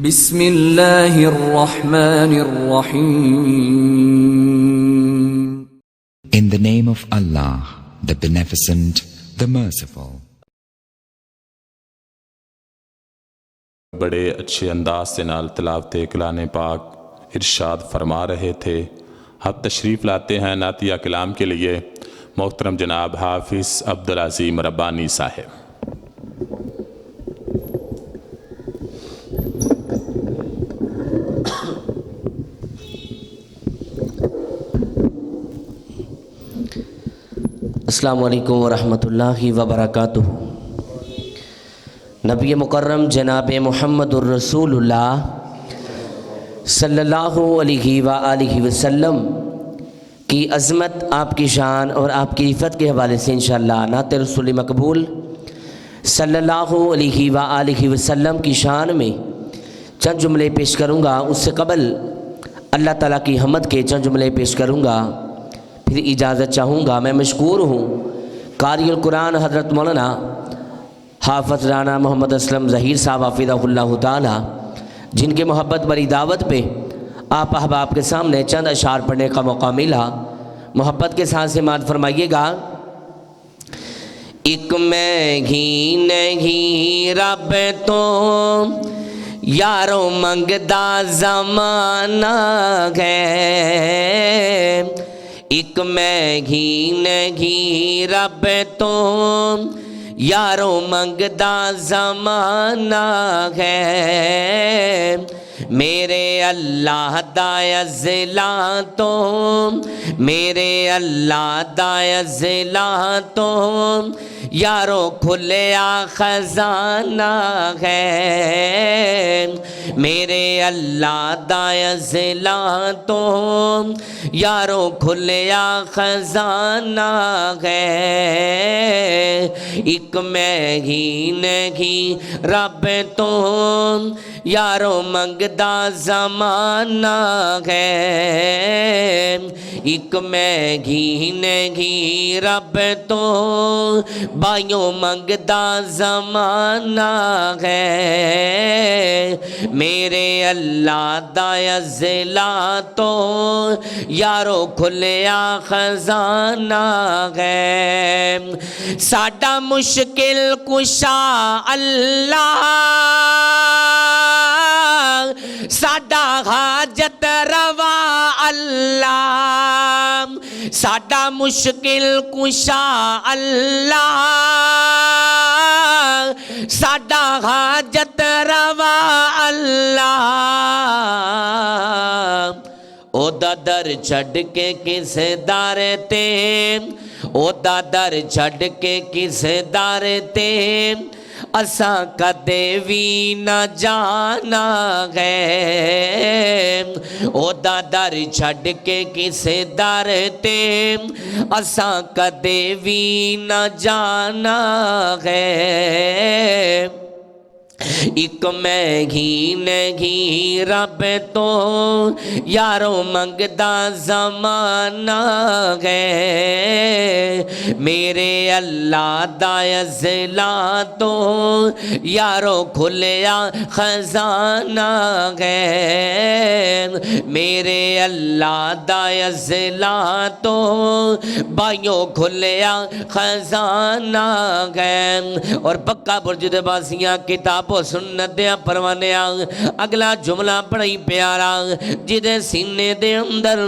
بسم اللہ الرحمن الرحیم. In the name of Allah, the Beneficent, the Merciful. بڑے اچھے انداز سے نال تلاوت کلام پاک ارشاد فرما رہے تھے. اب تشریف لاتے ہیں نعتیہ کلام کے لیے محترم جناب حافظ عبدالعظیم ربانی صاحب. السلام علیکم ورحمۃ اللہ وبرکاتہ. نبی مکرم جناب محمد الرسول اللہ صلی اللہ علیہ وآلہ وسلم کی عظمت، آپ کی شان اور آپ کی عفت کے حوالے سے انشاءاللہ نعت رسول مقبول صلی اللہ علیہ وآلہ وسلم کی شان میں چند جملے پیش کروں گا. اس سے قبل اللہ تعالیٰ کی حمد کے چند جملے پیش کروں گا، پھر اجازت چاہوں گا. میں مشکور ہوں قاری القرآن حضرت مولانا حافظ رانا محمد اسلم ظہیر صاحب حافظہ اللہ تعالی، جن کے محبت بری دعوت پہ آپ احباب کے سامنے چند اشعار پڑھنے کا موقع ملا. محبت کے ساتھ سماعت فرمائیے گا. ایک میں ہی نہیں رب تو یاروں منگدا زمانہ ہے، ایک میں ہی نہیں رب تو یاروں منگدا زمانہ ہے، میرے اللہ دا ضلع تو میرے اللہ دا ضلع تو یاروں کھلیا خزانہ ہے، میرے اللہ دا ضلع تو یاروں کھلیا خزانہ ہے، ایک میں ہی نہیں رب تو یاروں منگدا زمانہ ہے، ایک میں ہی نہیں رب تو بھائیوں منگدا زمانہ ہے، میرے اللہ دا ضلع تو یارو کھلیا خزانہ ہے، ساڈا مشکل کشا اللہ، ساڈا حاجت روا اللہ، ساڈا مشکل کشا اللہ، ساڈا حاجت روا اللہ، او دا در چھڑ کے کس دار تے، او دا در چھڑ کے کس دار تے اساں کدے وی نہ جانا ہے، او دا در چھڑ کے کس در تے اساں کدے وی نہ جانا ہے، ایک میں ہی نہیں رب تو یاروں منگدا زمانہ ہے، میرے اللہ دا ضلع تو یاروں کھلیا خزانہ ہے، میرے اللہ دا ضلع تو بھائیوں کھلیا خزانہ ہے. اور پکا برج دے باسیاں کتاب و سنت دیا پروانیا اگلا جملہ بڑی پیارا، جدے سینے دے اندر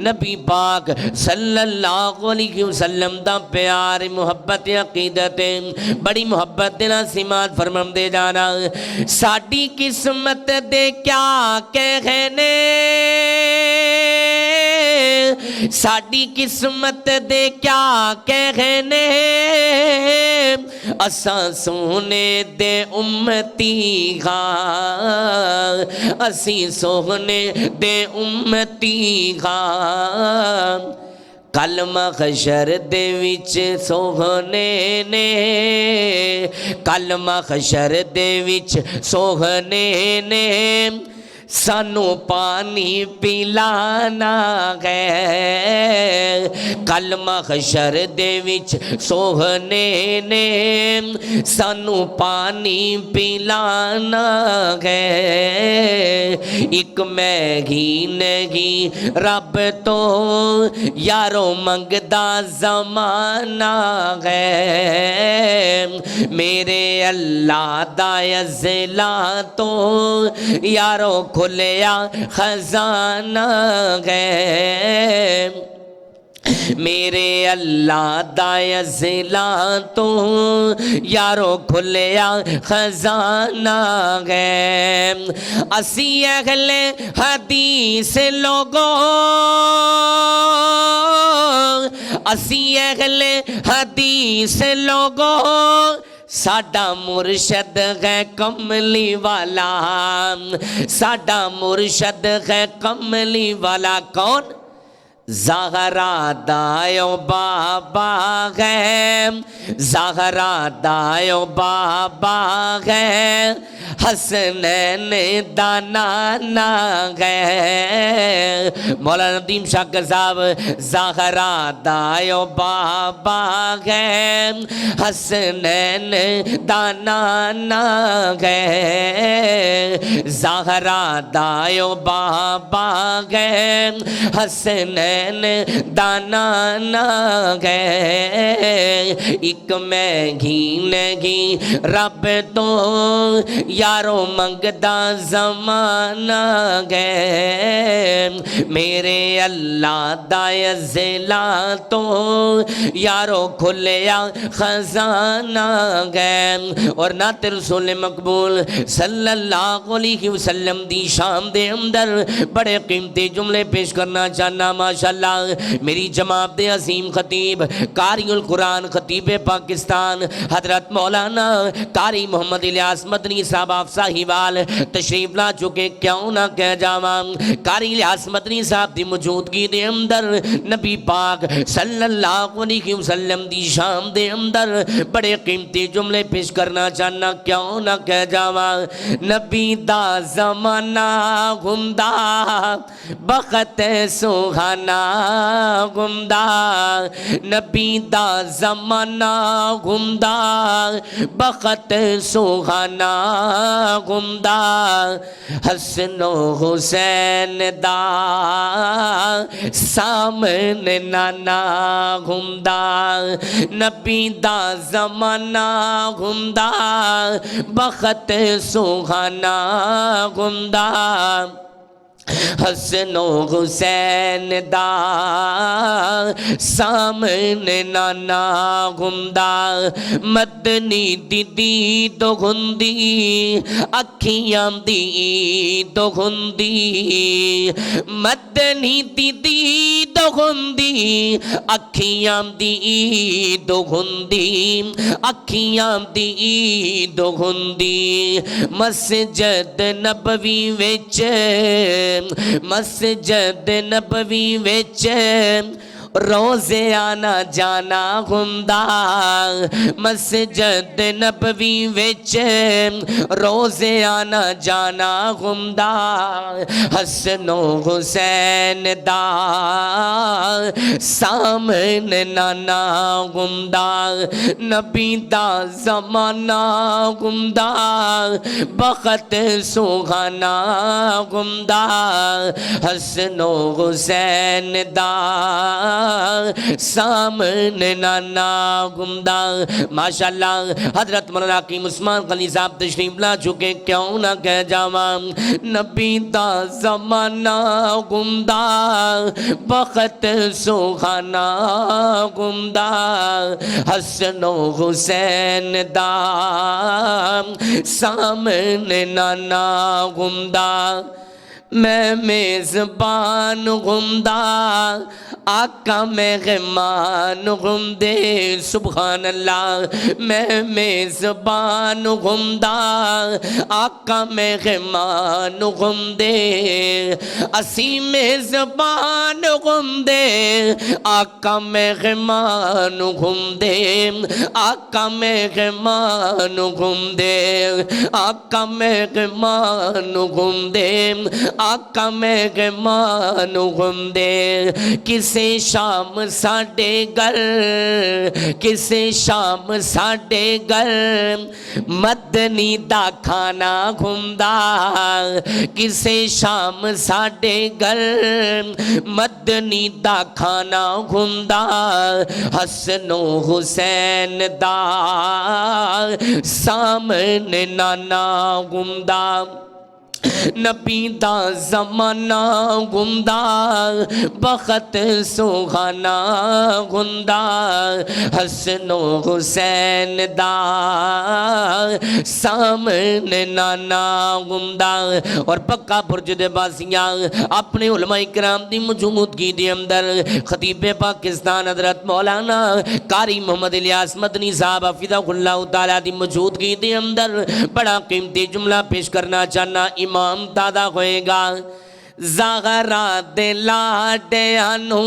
نبی پاک صلی اللہ علیہ وسلم دا پیار محبت عقیدت بڑی محبت دینا سماعت فرمان دے جانا. ساڈی قسمت دے کیا کہنے، ساڈی قسمت دے کیا کہنے، اساں سونے دے امتی ہاں، اسی سونے دے امتی ہاں، کلمہ خشر دے وچ سوہنے نے، کلمہ خشر دے وچ سوہنے نے سانو پانی پلانا ہے کل محشر دے وچ سوہنے نے سانو پانی پلانا ہے ایک میگی نہیں رب تو یارو منگدا زمانہ ہے میرے اللہ دا ازلا تو یارو کھلیا خزانہ ہے میرے اللہ دا ازلا تو یارو کھلیا خزانہ ہے اسی اہل حدیث لوگوں اسی اہل حدیث لوگوں ساڈا مرشد ہے کملی والا ساڈا مرشد ہے کملی والا کون زہرا دایو بابا ہے زہرا دایو بابا ہے حسنین دا نانا ہے مولانا ندیم شاکر صاحب زہرا دایو بابا ہے حسنین دا نانا ہے زہرا دایو بابا ہے حسنین دانا گئے ایک مہنگی نہیں رب تو یارو منگدا زمانہ گئے میرے اللہ دا ازلا تو یارو کھلیا خزانہ گئے اور نعت رسول مقبول صلی اللہ علیہ وسلم دی شام دے اندر بڑے قیمتی جملے پیش کرنا چاہنا ماشاءاللہ میری جماعت عظیم خطیب قاری القرآن خطیب پاکستان حضرت مولانا قاری محمد الیاس مدنی صاحب آپ صاحبال تشریف لا چکے کیوں نہ کہہ جاواں قاری الیاس مدنی صاحب دی موجودگی دے اندر نبی پاک صلی اللہ علیہ وسلم دی شام دے اندر بڑے قیمتی جملے پیش کرنا چاہنا کیوں نہ کہہ جاواں نبی دا زمانہ گھمدا بخت سوہانا گمدا نبی دا زمانہ گمدا بخت سوہانا گمدا حسن و حسین دا سامنے نانا گمدا نبی دا زمانہ گمدا بخت سوہانا گمدا حسن و حسین دا سامنے نانا گھمدا مدنی دی دید گھندی اکھیاں دی دو گھندی مدنی دی دید گھندی اکھیاں دی دو گھندی اکھیاں دی دو گھندی مسجد نبوی وچ مسجد نبوی وچ روزے آنا جانا گھمدا مسجد نبوی وچ روزے آنا جانا گھمدا حسن و حسین دا سامنے نانا گھمدا نبی دا زمانہ گھمدا بخت سوہانا گھمدا حسن و حسین دا سامنے نانا گمدا ماشاءاللہ حضرت مولانا حکیم عثمان قلی صاحب تشریف لا چکے کیوں نہ کہہ جاواں نبی دا زمانہ گمدا بخت سوہانا گمدا حسن و حسین دا سامنے نانا گمدا میں میزبان غمدہ آقا مہمان غمدے سبحان اللہ میں میزبان غمدہ آقا مہمان غمدے اسی میزبان غمدے آقا مہمان غمدے آقا مہمان غمدے آقا مہمان غمدے آقا مہمان غمدے کسے شام ساڈے گھر کسے شام ساڈے گھر مدنی دا کھانا گھمدا کسے شام ساڈے گھر مدنی دا کھانا گھمدا حسن و حسین دا سامنے نانا گھمدا نبی دا زمانہ گھمدا بخت سوہانا گھمدا حسن و حسین دا سامنے نانا گھمدا اور پکا برج دے باسیاں اپنے علماء کرام دی موجودگی دے اندر خطیب پاکستان حضرت مولانا قاری محمد الیاس مدنی صاحب حفظہ اللہ تعالیٰ دی موجودگی دے اندر بڑا قیمتی جملہ پیش کرنا چاہنا امام دادا ہوئے گا زغرا دلاڈیانو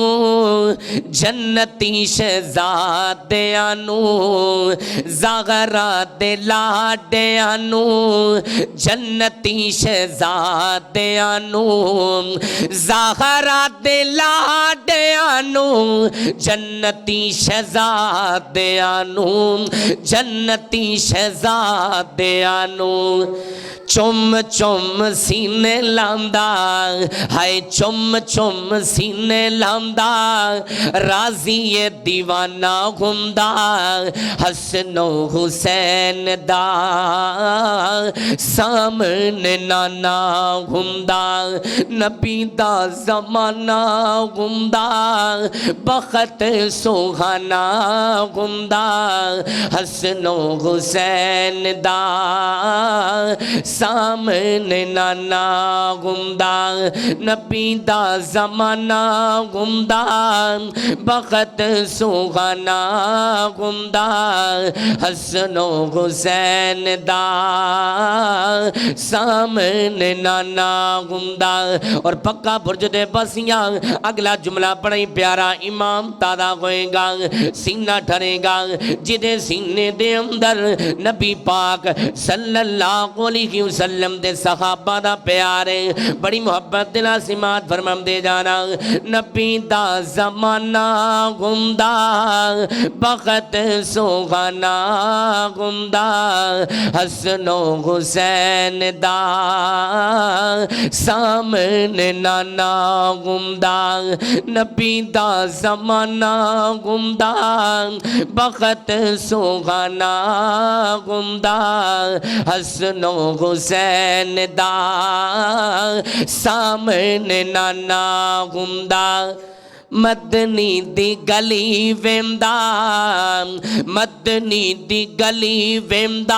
جنتی شہزادیانو زغرا دلاڈیانو جنتی شہزادیانو زغرا دلاڈیانو جنتی شہزادیانو جنتی شہزادیانو چم چم سینے لاندا ہائے چم چم سینے لاندا راضی دیوانہ گھمدا حسن و حسین دا سامنے نانا گھمدا نبی دا زمانہ گھمدا بخت سوہانا گھمدا حسن و حسین دا سامنے نانا گھمدا نبی دا زمانہ گھمدا بخت سوہانا گھمدا حسن و حسین دا سامنے نانا گھمدا اور پکا برج دے بسیاں اگلا جملہ بڑا ہی پیارا امام دادا ہوئے گا سینہ ٹھرے گا جدے سینے دے اندر نبی پاک صلی اللہ علیہ وسلم دے صحابہ دا پیارے بڑی محبت دلا سمات فرمم دے جانا نبی دا زمانہ گھمدا بخت سوہانا گھمدا حسن و حسین دا سامنے نانا گھمدا نبی دا زمانہ گھمدا بخت سوہانا گھمدا حسن و حسین دا سامنے نانا گھمدا مدنی دی گلی ویندا مدنی دی گلی ویندا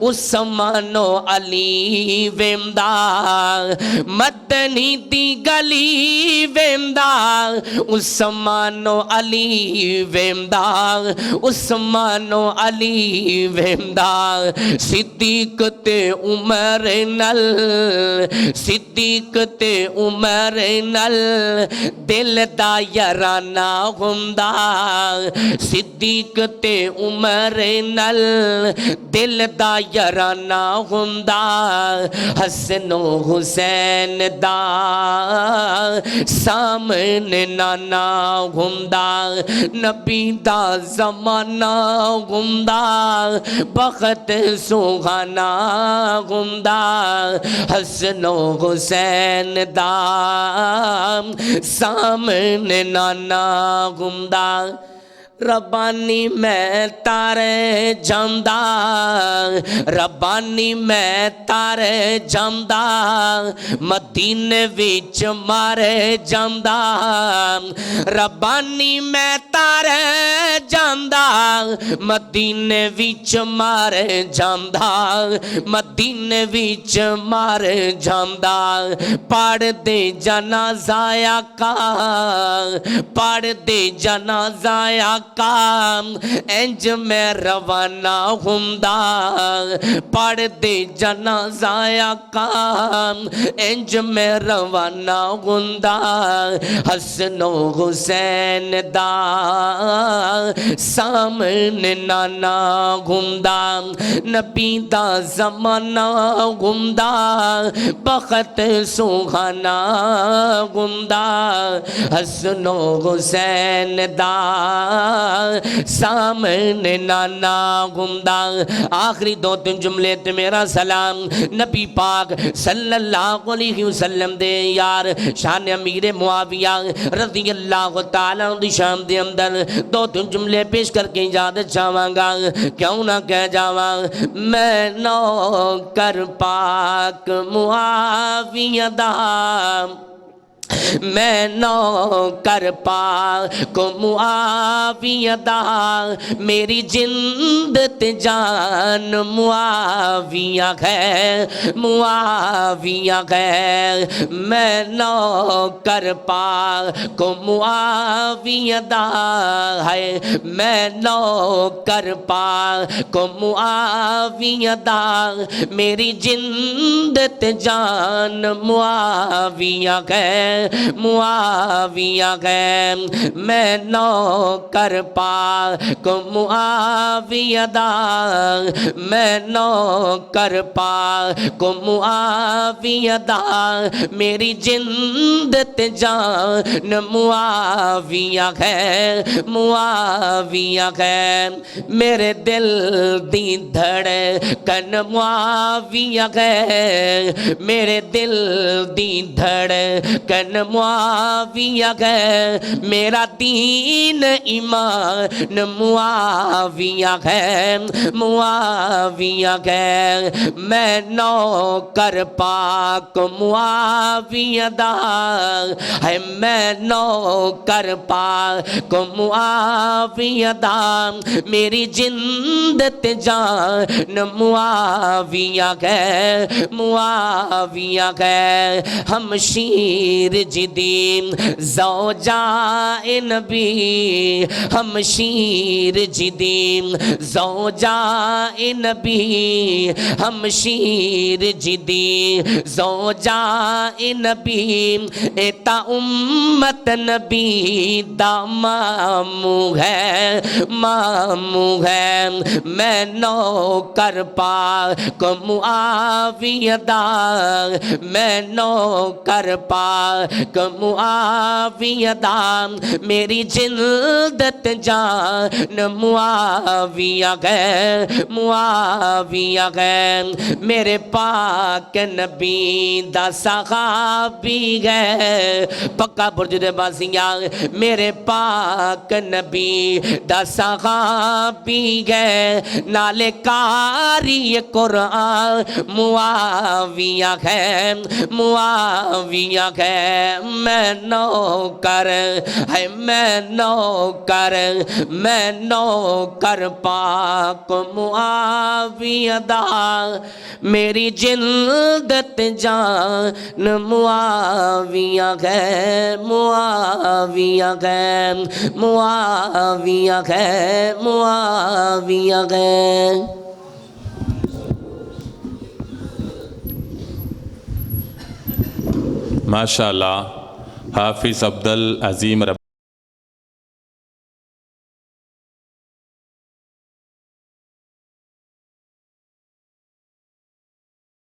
عثمان و علی ویندا مدنی دی گلی ویندا عثمان و علی ویندا عثمان و علی ویندا صدیق تے عمر نل صدیق تے عمر نل دل دا یارانہ گھمدا صدیق تے عمر نل دل دا یارانہ گھمدا حسن و حسین دا سامنے نانا گھمدا نبی دا زمانہ گھمدا بخت سوہانا گھمدا حسن و حسین دا سامنے نانا گھمدا ربانی میں تارے جاندا ربانی میں تارے جاندا مدینے وچ مارے جاندا ربانی میں تارے جاندا مدینے وچ مارے جاندا مدینے وچ مارے جاندا پڑھ دے جنازہ آقا پڑھ دے جنازہ آقا انج میں روانہ ہوندا پڑھ دے جنازہ آقا انج میں روانہ ہوندا حسن و حسین دا سامنے نانا ہوندا نبی دا زمانہ ہوندا بخت سوہانا ہوندا حسن و حسین دا سامنے نانا ہوندا آخری دو تین جملے تے میرا سلام نبی پاک صلی اللہ علیہ وسلم دے یار شان امیر معاویہ رضی اللہ تعالیٰ دی شان دے اندر دو تین جملے پیش کر کے یاد چاہواں گا کیوں نہ کہہ جاواں میں نوکر پاک معاویہ دا میں نوکر پاک معاویہ دا میری جندت جان معاویہ ہے معاویہ ہے میں نوکر پاک معاویہ دا ہے میں نوکر پاک معاویہ دا میری جندت جان معاویہ ہے معاویہ ہے میں نوکر پاک معاویہ دا میں نوکر پاک معاویہ دا میری جندت جان معاویہ ہے معاویہ ہے میرے دل دی دھڑکن معاویہ ہے میرے دل دی دھڑکن معاویہ ہے میرا دین ایمان معاویہ ہے معاویہ ہے میں نوکر پاک معاویہ دا ہے میں نوکر پاک معاویہ دا میری جندت جان معاویہ ہے معاویہ ہے ہم شیر جدیم زوجائے نبی ہم شیر جدیم زوجائے نبی ہم شیر جدی زوجائے نبی ایتا امت نبی دا مامو ہے مامو ہے میں نوکر پاک معاویہ دا میں نوکر پاک معاویہ دا میری جلدت جان معاویہ ہے معاویہ ہے میرے پاک نبی دا صحابی ہے پکا برج دے بازیاں میرے پاک نبی دا صحابی ہے نالے کاری قرآن معاویہ ہے معاویہ ہے میں نوکر ہے میں نوکر میں نوکر پاک معاویہ دا میری جلدت جان معاویہ ہے معاویہ ہے معاویہ ہے معاویہ ہے ماشاءاللہ حافظ عبدالعظیم